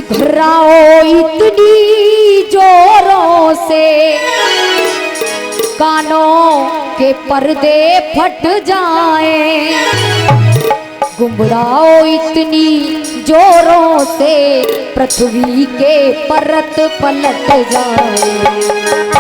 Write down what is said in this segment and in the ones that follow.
घबराओ इतनी जोरों से कानों के पर्दे फट जाएं, घबराओ इतनी जोरों से पृथ्वी के परत पलट जाएं।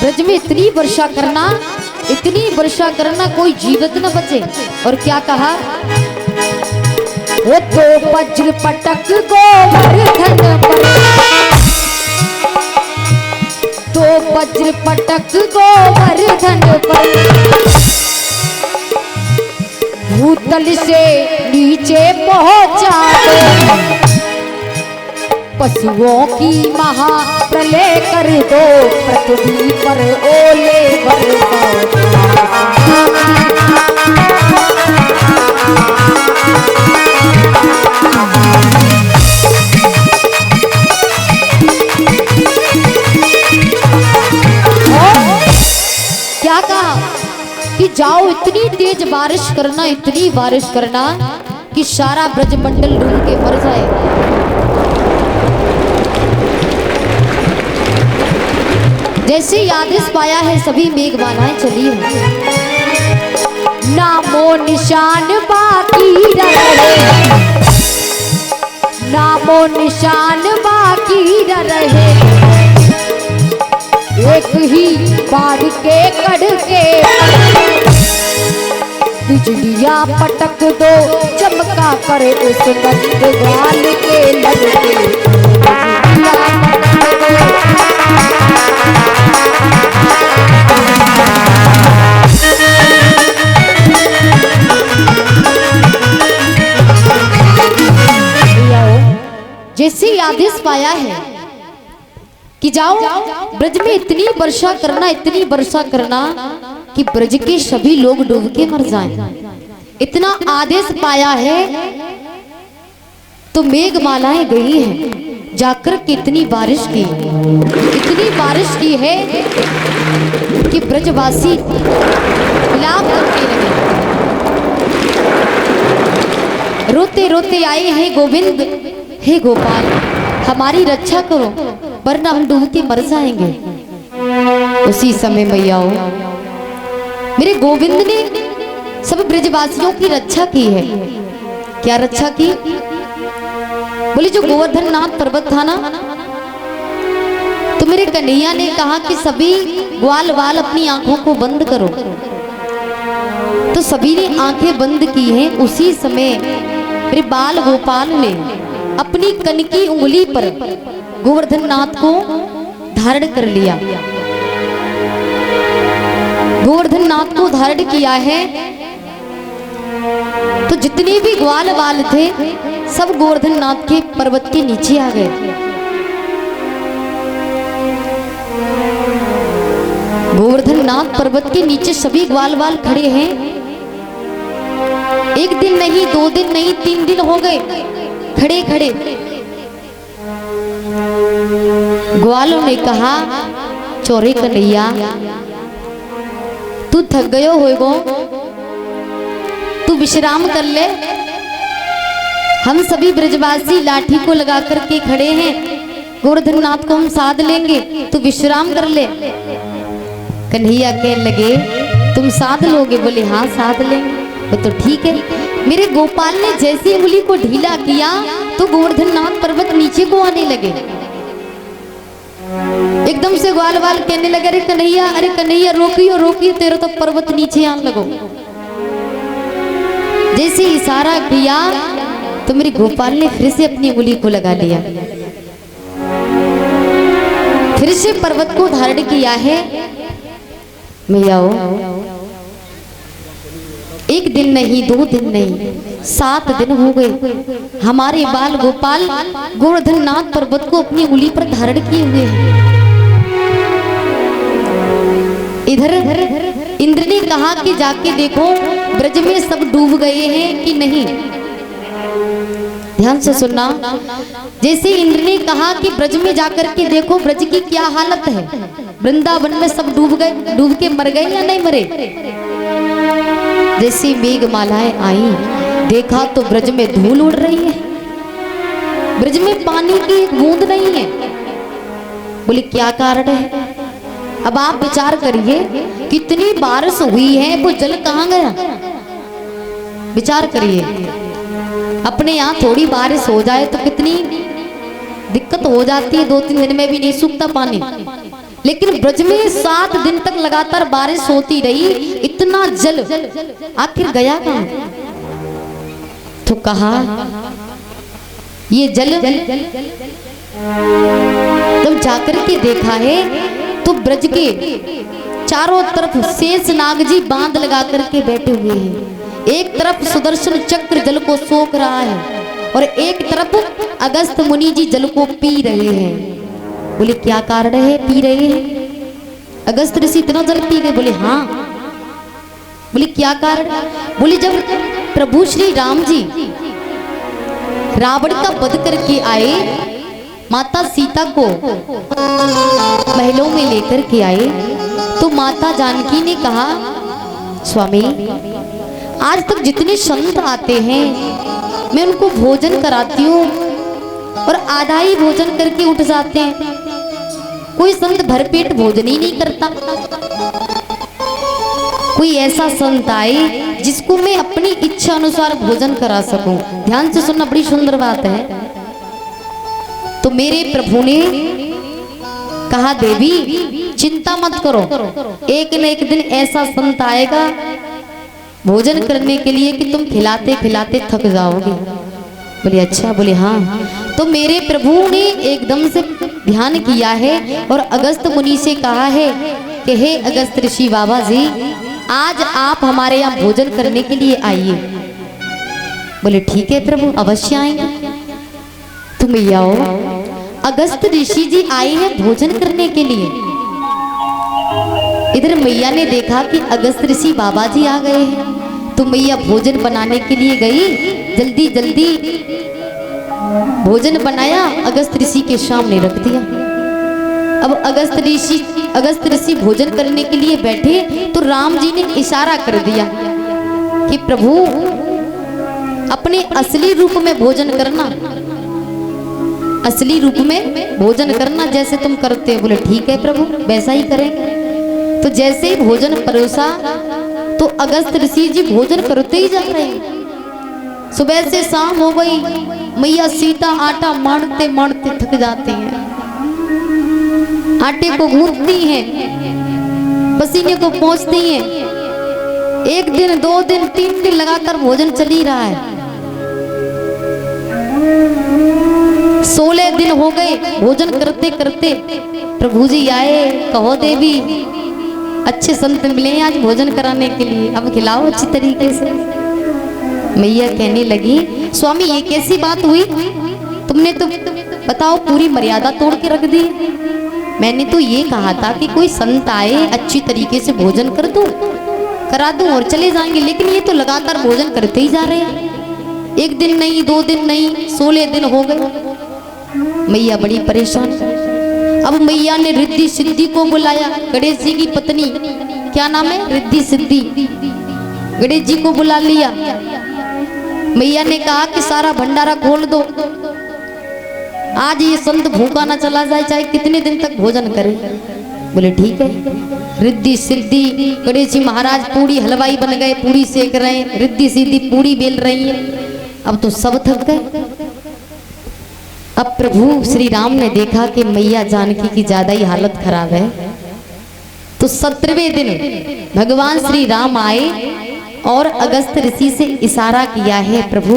ब्रज में इतनी वर्षा करना कोई जीवित न बचे। और क्या कहा, वो तो वज्र पटक गोवर्धन पर, तो वज्र पटक गोवर्धन पर, भूतल से नीचे पहुंचा दो, पशुओं की महाप्रलय कर दो, पृथ्वी पर ओले बरसाओ। क्या कहा कि जाओ इतनी तेज बारिश करना, इतनी बारिश करना कि सारा ब्रजमंडल डूब के मर जाए। जैसे आदेश पाया है सभी मेघमालाएं चली हैं, नामो निशान बाकी रहे, नामो निशान बाकी रहे, एक ही बाढ़ के कड़के बिजलियां पटक दो, चमका करे उस नंदलाल के लड़के, जैसे आदेश पाया है कि जाओ ब्रज में इतनी वर्षा करना, इतनी वर्षा करना कि ब्रज के सभी लोग डूब के मर जाएं। इतना आदेश पाया है तो मेघमालाएं गई हैं जाकर कितनी बारिश की, इतनी बारिश की है कि ब्रजवासी विलाप करने लगे, रोते रोते आए हैं गोविंद, हे गोपाल हमारी रक्षा करो वरना हम डूब के मर जाएंगे। उसी समय मैयाओ मेरे गोविंद ने सब ब्रजवासियों की रक्षा की है। क्या रक्षा की? बोले जो गोवर्धन नाथ पर्वत था ना, तो मेरे कन्हैया ने कहा कि सभी ग्वाल वाल अपनी आंखों को बंद करो, तो सभी ने आंखें बंद की हैं। उसी समय मेरे बाल गोपाल ने अपनी कनकी उंगली पर गोवर्धन नाथ को धारण कर लिया। गोवर्धन नाथ को धारण किया है तो जितने भी ग्वाल वाल थे सब गोवर्धन नाथ के पर्वत के नीचे आ गए। गोवर्धन नाथ पर्वत के नीचे सभी ग्वाल वाल खड़े हैं। एक दिन नहीं, 2 दिन नहीं, 3 दिन हो गए खड़े खड़े। ग्वालों ने कहा चोरे कन्हैया तू थक गयो होएगो, तू विश्राम कर ले, हम सभी ब्रजवासी लाठी को लगा करके खड़े हैं, गोवर्धन नाथ को हम साध लेंगे, तू विश्राम कर ले। कन्हैया कहने लगे तुम साध लोगे? बोले हाँ साध लेंगे। तो ठीक है। मेरे गोपाल ने जैसे उंगली को ढीला किया तो गोवर्धन नाथ पर्वत नीचे को आने लगे। एकदम से ग्वाल वाल कहने लगे अरे कन्हैया रोकियो रोकियो, तेरा तो पर्वत नीचे आने लगो। जैसे इशारा किया तो मेरे गोपाल ने फिर से अपनी उंगली को लगा लिया, फिर से पर्वत को धारण किया है। मैयाओ एक दिन नहीं, 2 दिन नहीं, 7 दिन हो गए हमारे बाल गोपाल गोवर्धन नाथ पर्वत को अपनी उंगली पर धारण किए हुए हैं। इधर इंद्र ने कहा कि जाके देखो ब्रज में सब डूब गए हैं कि नहीं। ध्यान से सुनना। जैसे इंद्र ने कहा कि ब्रज में जाकर के देखो ब्रज की क्या हालत है, वृंदावन में सब डूब गए, डूब के मर गए या नहीं मरे। जैसी मेघमालाएं आई, देखा तो ब्रज में धूल उड़ रही है, ब्रज में पानी की एक बूंद नहीं है। बोले क्या कारण है। अब आप विचार करिए, कितनी बारिश हुई है, वो जल कहाँ गया। विचार करिए, अपने यहाँ थोड़ी बारिश हो जाए तो कितनी दिक्कत हो जाती है, 2-3 दिन में भी नहीं सूखता पानी। लेकिन ब्रज में 7 दिन तक लगातार बारिश होती रही, इतना जल आखिर गया कहाँ। तो कहा ये जल जब जाकर के देखा है तो ब्रज के चारों तरफ शेष नाग जी बांध लगा करके बैठे हुए हैं। एक तरफ सुदर्शन चक्र जल को सोख रहा है और एक तरफ अगस्त मुनि जी जल को पी रहे हैं। बोले क्या कारण है पी रहे हैं। अगस्त ऋषि इतना जल पी गए। बोले हाँ। बोले क्या कारण। बोले जब प्रभु श्री राम जी रावण का वध करके आए, माता सीता को महलों में लेकर के आए, तो माता जानकी ने कहा स्वामी आज तक जितने संत आते हैं मैं उनको भोजन कराती हूँ और आधा ही भोजन करके उठ जाते हैं, कोई संत भरपेट भोजन ही नहीं करता। कोई ऐसा संत आए जिसको मैं अपनी इच्छा अनुसार भोजन करा सकूं। ध्यान से सुनना, बड़ी सुंदर बात है। तो मेरे प्रभु ने कहा देवी चिंता मत करो, एक न एक दिन ऐसा संत आएगा भोजन करने के लिए कि तुम खिलाते खिलाते थक जाओगे। बोले अच्छा। बोले हाँ। तो मेरे प्रभु ने एकदम से ध्यान किया है और अगस्त मुनि से कहा है कि हे अगस्त ऋषि बाबा जी आज आप हमारे यहाँ भोजन करने के लिए आइए। बोले ठीक है प्रभु अवश्य आएंगे। तुम आओ। अगस्त ऋषि जी आए हैं भोजन करने के लिए। इधर मैया ने देखा कि अगस्त ऋषि बाबा जी आ गए हैं, तो मैया भोजन बनाने के लिए गई। जल्दी जल्दी भोजन बनाया, अगस्त ऋषि के सामने रख दिया। अब अगस्त ऋषि भोजन करने के लिए बैठे तो राम जी ने इशारा कर दिया कि प्रभु अपने असली रूप में भोजन करना, असली रूप में भोजन करना जैसे तुम करते हो। बोले ठीक है प्रभु वैसा ही करेंगे। तो जैसे ही भोजन परोसा तो अगस्त ऋषि जी भोजन करते ही जा रहे हैं। सुबह से शाम हो गई, मैया सीता आटा मारते मारते थक जाते हैं, आटे को गूंथती हैं, पसीने को पोंछती हैं। 1 दिन 2 दिन 3 दिन लगातार भोजन चल ही रहा है। 16 दिन हो गए भोजन करते करते। प्रभु जी आए, कहो देवी अच्छे संत मिले हैं आज भोजन कराने के लिए, अब खिलाओ अच्छी तरीके से। मैया कहने लगी स्वामी ये कैसी बात हुई, तुमने तो बताओ पूरी मर्यादा तोड़ के रख दी। मैंने तो ये कहा था कि कोई संत आए अच्छी तरीके से भोजन कर दूं, करा दूं और चले जाएंगे, लेकिन ये तो लगातार भोजन करते ही जा रहे हैं। 1 दिन नहीं 2 दिन नहीं 16 दिन हो गए। मैया बड़ी परेशान। अब मैया ने रिद्धि सिद्धि को बुलाया, गणेश जी की पत्नी, क्या नाम है रिद्धि सिद्धि, गणेश जी को बुला लिया। मैया ने कहा कि सारा भंडारा खोल दो, आज ये संत भूखा ना चला जाए चाहे कितने दिन तक भोजन करे। बोले ठीक है। रिद्धि सिद्धि गणेश जी महाराज पूरी हलवाई बन गए, पूरी सेक रहे हैं, रिद्धि सिद्धि पूरी बेल रही है। अब तो सब थक गए। अब प्रभु श्री राम ने देखा कि मैया जानकी की ज्यादा ही हालत खराब है, तो 17वें दिन भगवान श्री राम आए और अगस्त ऋषि से इशारा किया है प्रभु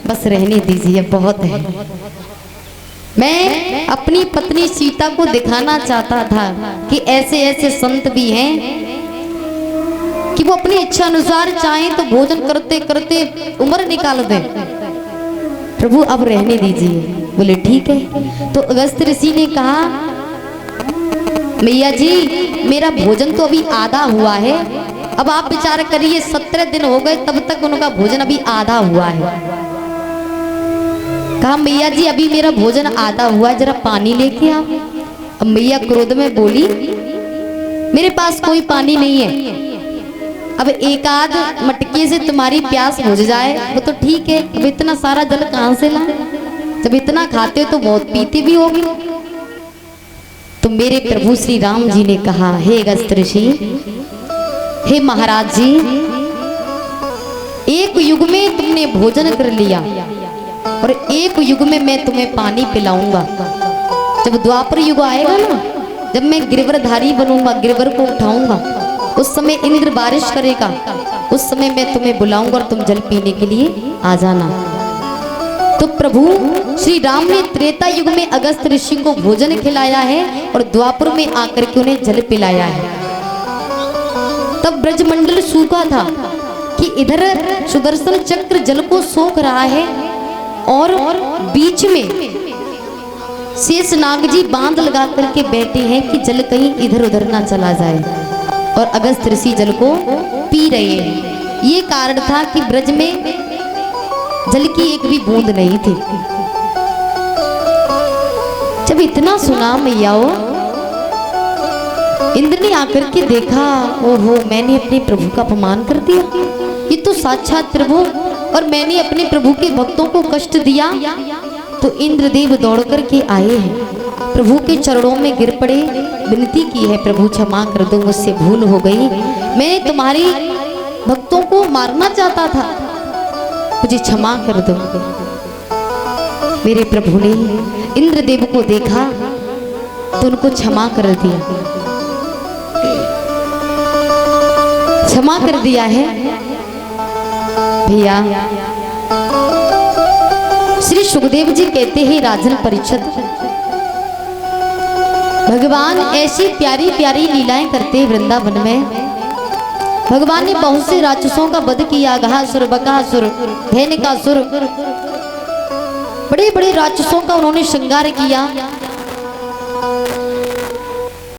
बस रहने दीजिए बहुत है। मैं अपनी पत्नी सीता को दिखाना चाहता था कि ऐसे ऐसे संत भी हैं कि वो अपनी इच्छा अनुसार चाहें तो भोजन करते करते उम्र निकाल दें। प्रभु अब रहने दीजिए। बोले ठीक है। तो अगस्त ऋषि ने कहा मैया जी मेरा भोजन तो अभी आधा हुआ है, अब आप विचार करिए 17 दिन हो गए तब तक उनका भोजन अभी आधा हुआ है। कहा मैया जी अभी मेरा भोजन आधा हुआ, जरा पानी लेके आओ। अब मैया क्रोध में बोली मेरे पास कोई पानी नहीं है, अब एक आध मटके से तुम्हारी प्यास बुझ जाए वो तो ठीक है, अब इतना सारा जल कहां से लाए? जब इतना खाते हो तो बहुत पीते भी होगी। तो मेरे प्रभु श्री राम जी ने कहा हे अगस्त्य ऋषि, हे महाराज जी, एक युग में तुमने भोजन कर लिया और एक युग में मैं तुम्हें पानी पिलाऊंगा। जब द्वापर युग आएगा ना, जब मैं गिरवरधारी बनूंगा, गिरवर को उठाऊंगा, उस समय इंद्र बारिश करेगा, उस समय मैं तुम्हें बुलाऊंगा और तुम जल पीने के लिए आ जाना। तो प्रभु श्री राम ने त्रेता युग में अगस्त्य ऋषि को भोजन खिलाया है और द्वापर में आकर के उन्हें जल पिलाया है। तब ब्रजमंडल सूखा था कि इधर सुदर्शन चक्र जल को सोख रहा है और बीच में शेषनाग जी बांध लगा करके बैठे हैं कि जल कहीं इधर उधर ना चला जाए, और अगस्त्य ऋषि जल को पी रहे हैं। ये कारण था कि ब्रज में जल की एक भी बूंद नहीं थी। जब इतना सुना मैयाओ, इंद्र ने आकर के देखा, ओहो मैंने अपने प्रभु का अपमान कर दिया, ये तो साक्षात प्रभु, और मैंने अपने प्रभु के भक्तों को कष्ट दिया। तो इंद्रदेव दौड़ करके आए हैं, प्रभु के चरणों में गिर पड़े, विनती की है प्रभु क्षमा कर दो, मुझसे भूल हो गई, मैंने तुम्हारी भक्तों को मारना चाहता था, मुझे क्षमा कर दो। मेरे प्रभु ने इंद्रदेव को देखा तो उनको क्षमा कर दिया, क्षमा कर दिया है। भैया श्री सुखदेव जी कहते हैं राजन परीक्षित, भगवान ऐसी प्यारी प्यारी लीलाएं करते वृंदावन में। भगवान ने बहुत से राक्षसों का वध किया, घासुर, बकासुर, धेनुकासुर, बड़े बड़े राक्षसों का उन्होंने श्रृंगार किया।